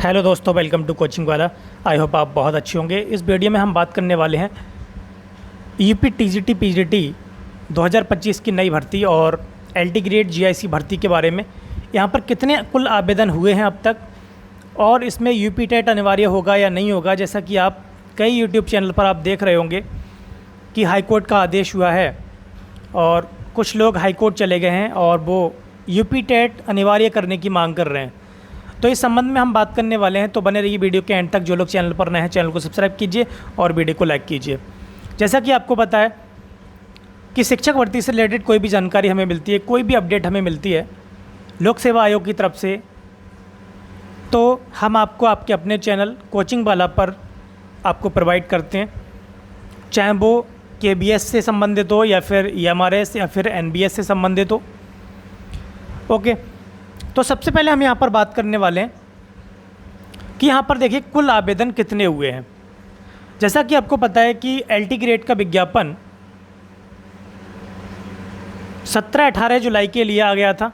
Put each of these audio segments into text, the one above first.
Hello दोस्तों, welcome to coaching वाला। I hope आप बहुत अच्छे होंगे। इस वीडियो में हम बात करने वाले हैं यूपी टीजीटी पीजीटी 2025 की नई भर्ती और एलटी ग्रेड जीआईसी भर्ती के बारे में। यहाँ पर कितने कुल आवेदन हुए हैं अब तक और इसमें यूपी टेट अनिवार्य होगा या नहीं होगा। जैसा कि आप कई यूट्यूब चैनल पर आप देख रहे होंगे कि हाई कोर्ट का आदेश हुआ है और कुछ लोग हाई कोर्ट चले गए हैं और वो यूपी टेट अनिवार्य करने की मांग कर रहे हैं। तो इस संबंध में हम बात करने वाले हैं, तो बने रहिए वीडियो के एंड तक। जो लोग चैनल पर नए हैं चैनल को सब्सक्राइब कीजिए और वीडियो को लाइक कीजिए। जैसा कि आपको पता है कि शिक्षक भर्ती से रिलेटेड कोई भी जानकारी हमें मिलती है, कोई भी अपडेट हमें मिलती है लोक सेवा आयोग की तरफ से, तो हम आपको आपके अपने चैनल कोचिंग वाला पर आपको प्रोवाइड करते हैं, चाहे वो केबीएस से संबंधित हो या फिर ईएमआरएस या फिर एनबीएस से संबंधित हो। ओके, तो सबसे पहले हम यहाँ पर बात करने वाले हैं कि यहाँ पर देखिए कुल आवेदन कितने हुए हैं। जैसा कि आपको पता है कि एलटी ग्रेड का विज्ञापन 17-18 जुलाई के लिए आ गया था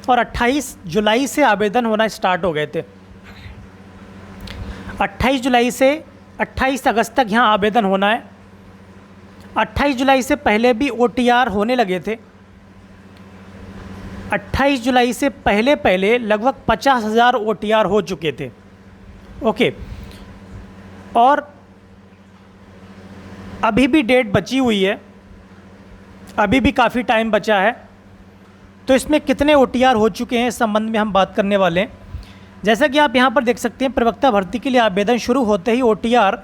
और 28 जुलाई से आवेदन होना स्टार्ट हो गए थे। 28 जुलाई से 28 अगस्त तक यहाँ आवेदन होना है। 28 जुलाई से पहले भी ओटीआर होने लगे थे। 28 जुलाई से पहले लगभग 50,000 ओटीआर हो चुके थे। ओके, और अभी भी डेट बची हुई है, अभी भी काफ़ी टाइम बचा है। तो इसमें कितने ओटीआर हो चुके हैं इस संबंध में हम बात करने वाले हैं। जैसा कि आप यहाँ पर देख सकते हैं, प्रवक्ता भर्ती के लिए आवेदन शुरू होते ही ओटीआर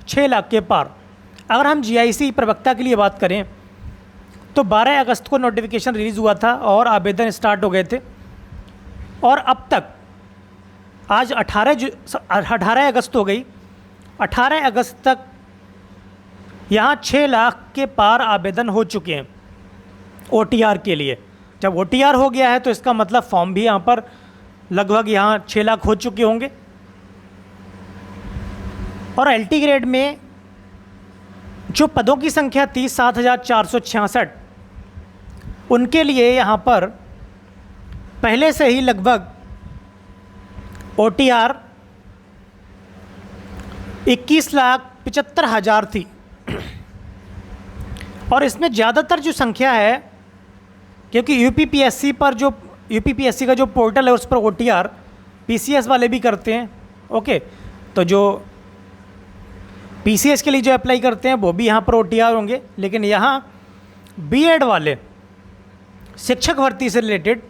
6 लाख के पार। अगर हम जीआईसी प्रवक्ता के लिए बात करें तो 12 अगस्त को नोटिफिकेशन रिलीज़ हुआ था और आवेदन स्टार्ट हो गए थे और अब तक आज 18 अगस्त हो गई। 18 अगस्त तक यहाँ 6 लाख के पार आवेदन हो चुके हैं ओटीआर के लिए। जब ओटीआर हो गया है तो इसका मतलब फॉर्म भी यहाँ पर लगभग यहाँ 6 लाख हो चुके होंगे। और एलटी ग्रेड में जो पदों की संख्या थी 7,466, उनके लिए यहाँ पर पहले से ही लगभग ओटीआर 21,75,000 थी। और इसमें ज़्यादातर जो संख्या है, क्योंकि यूपीपीएससी का जो पोर्टल है उस पर ओटीआर पीसीएस वाले भी करते हैं। ओके, तो जो पीसीएस के लिए जो अप्लाई करते हैं वो भी यहाँ पर ओटीआर होंगे, लेकिन यहाँ बीएड वाले शिक्षक भर्ती से रिलेटेड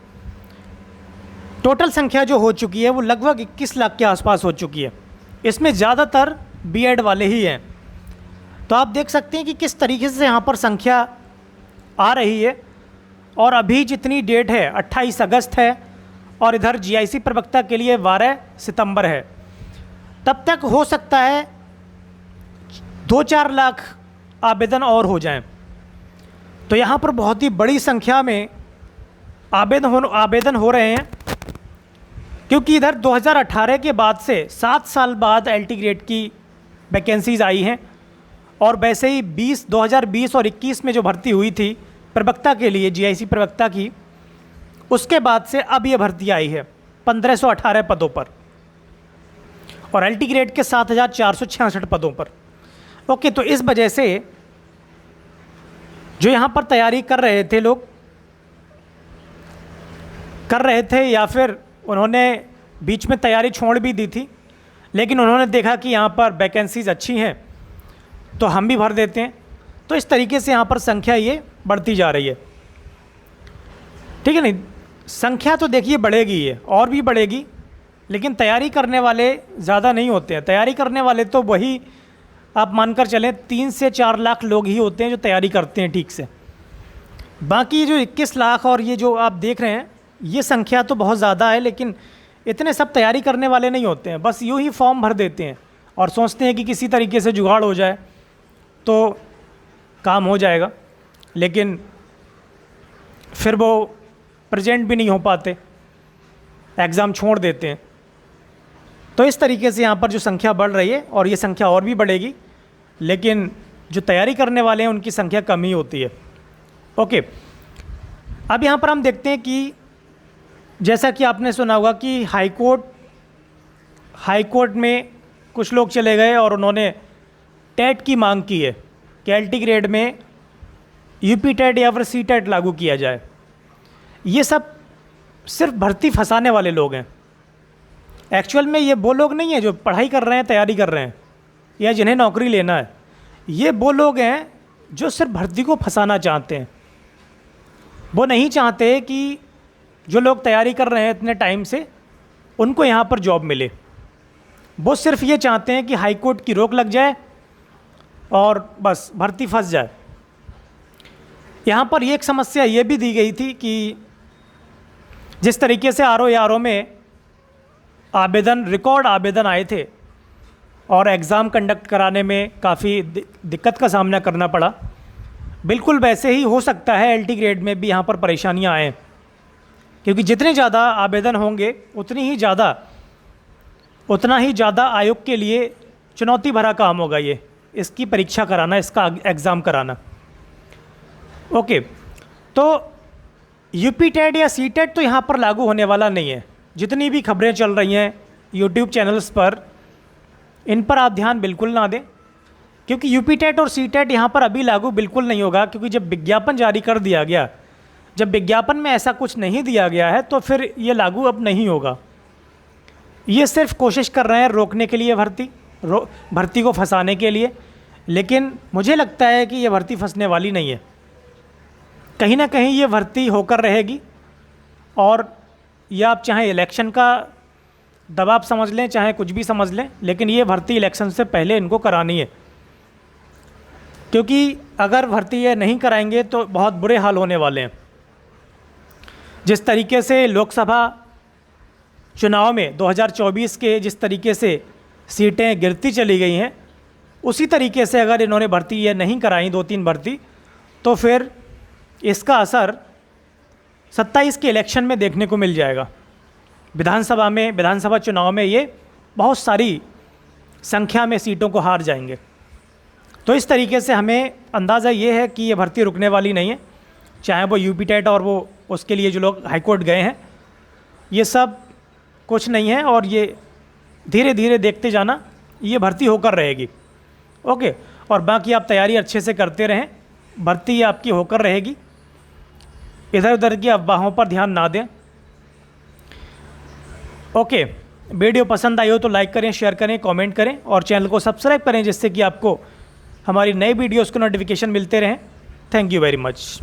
टोटल संख्या जो हो चुकी है वो लगभग 21 लाख के आसपास हो चुकी है। इसमें ज़्यादातर बीएड वाले ही हैं। तो आप देख सकते हैं कि किस तरीके से यहाँ पर संख्या आ रही है। और अभी जितनी डेट है 28 अगस्त है और इधर जीआईसी प्रवक्ता के लिए 12 सितंबर है। तब तक हो सकता है 2-4 लाख आवेदन और हो जाएं। तो यहाँ पर बहुत ही बड़ी संख्या में आवेदन हो रहे हैं, क्योंकि इधर 2018 के बाद से 7 साल बाद एलटी ग्रेड की वैकेंसीज आई हैं। और वैसे ही 2020 और 21 में जो भर्ती हुई थी प्रवक्ता के लिए जीआईसी प्रवक्ता की, उसके बाद से अब ये भर्ती आई है 1518 पदों पर और एलटी ग्रेड के 7,466 पदों पर। ओके, तो इस वजह से जो यहाँ पर तैयारी कर रहे थे लोग कर रहे थे या फिर उन्होंने बीच में तैयारी छोड़ भी दी थी, लेकिन उन्होंने देखा कि यहाँ पर वैकेंसीज अच्छी हैं तो हम भी भर देते हैं। तो इस तरीके से यहाँ पर संख्या ये बढ़ती जा रही है। ठीक है, नहीं संख्या तो देखिए बढ़ेगी, ये और भी बढ़ेगी, लेकिन तैयारी करने वाले ज़्यादा नहीं होते हैं। तैयारी करने वाले तो वही आप मानकर चलें 3 से 4 लाख लोग ही होते हैं जो तैयारी करते हैं ठीक से। बाकी जो 21 लाख और ये जो आप देख रहे हैं ये संख्या तो बहुत ज़्यादा है, लेकिन इतने सब तैयारी करने वाले नहीं होते हैं। बस यूँ ही फॉर्म भर देते हैं और सोचते हैं कि किसी तरीके से जुगाड़ हो जाए तो काम हो जाएगा, लेकिन फिर वो प्रेजेंट भी नहीं हो पाते, एग्ज़ाम छोड़ देते हैं। तो इस तरीके से यहाँ पर जो संख्या बढ़ रही है और ये संख्या और भी बढ़ेगी, लेकिन जो तैयारी करने वाले हैं उनकी संख्या कम ही होती है। ओके, अब यहाँ पर हम देखते हैं कि जैसा कि आपने सुना होगा कि हाई कोर्ट हाई कोर्ट में कुछ लोग चले गए और उन्होंने टेट की मांग की है कि एलटी ग्रेड में यूपी टेट या फिर सी टेट लागू किया जाए। ये सब सिर्फ भर्ती फंसाने वाले लोग हैं। एक्चुअल में ये वो लोग नहीं हैं जो पढ़ाई कर रहे हैं, तैयारी कर रहे हैं या जिन्हें नौकरी लेना है। ये वो लोग हैं जो सिर्फ भर्ती को फंसाना चाहते हैं। वो नहीं चाहते कि जो लोग तैयारी कर रहे हैं इतने टाइम से उनको यहाँ पर जॉब मिले। वो सिर्फ ये चाहते हैं कि हाई कोर्ट की रोक लग जाए और बस भर्ती फंस जाए। यहाँ पर एक समस्या ये भी दी गई थी कि जिस तरीके से आरओ में रिकॉर्ड आवेदन आए थे और एग्ज़ाम कंडक्ट कराने में काफ़ी दिक्कत का सामना करना पड़ा, बिल्कुल वैसे ही हो सकता है एलटी ग्रेड में भी यहाँ पर परेशानियाँ आएँ, क्योंकि जितने ज़्यादा आवेदन होंगे उतना ही ज़्यादा आयोग के लिए चुनौती भरा काम होगा ये, इसकी परीक्षा कराना, इसका एग्ज़ाम कराना। ओके, तो यूपी टेट या सी टेट तो यहाँ पर लागू होने वाला नहीं है। जितनी भी खबरें चल रही हैं यूट्यूब चैनल्स पर, इन पर आप ध्यान बिल्कुल ना दें, क्योंकि यूपी टेट और सी टेट यहाँ पर अभी लागू बिल्कुल नहीं होगा। क्योंकि जब विज्ञापन जारी कर दिया गया, जब विज्ञापन में ऐसा कुछ नहीं दिया गया है तो फिर ये लागू अब नहीं होगा। ये सिर्फ कोशिश कर रहे हैं रोकने के लिए, भर्ती को फंसाने के लिए, लेकिन मुझे लगता है कि ये भर्ती फंसने वाली नहीं है। कहीं ना कहीं ये भर्ती होकर रहेगी। और या आप चाहे इलेक्शन का दबाव समझ लें, चाहे कुछ भी समझ लें, लेकिन ये भर्ती इलेक्शन से पहले इनको करानी है। क्योंकि अगर भर्ती ये नहीं कराएंगे तो बहुत बुरे हाल होने वाले हैं। जिस तरीके से लोकसभा चुनाव में 2024 के जिस तरीके से सीटें गिरती चली गई हैं, उसी तरीके से अगर इन्होंने भर्ती ये नहीं कराई 2-3 भर्ती, तो फिर इसका असर 27 के इलेक्शन में देखने को मिल जाएगा। विधानसभा चुनाव में ये बहुत सारी संख्या में सीटों को हार जाएंगे। तो इस तरीके से हमें अंदाज़ा ये है कि ये भर्ती रुकने वाली नहीं है, चाहे वो यूपी टेट और वो उसके लिए जो लोग हाईकोर्ट गए हैं, ये सब कुछ नहीं है। और ये धीरे धीरे देखते जाना, ये भर्ती होकर रहेगी। ओके, और बाकी आप तैयारी अच्छे से करते रहें, भर्ती आपकी होकर रहेगी। इधर उधर की अफवाहों पर ध्यान ना दें। ओके, वीडियो पसंद आई हो तो लाइक करें, शेयर करें, कमेंट करें और चैनल को सब्सक्राइब करें, जिससे कि आपको हमारी नई वीडियोज़ को नोटिफिकेशन मिलते रहें। Thank you very much.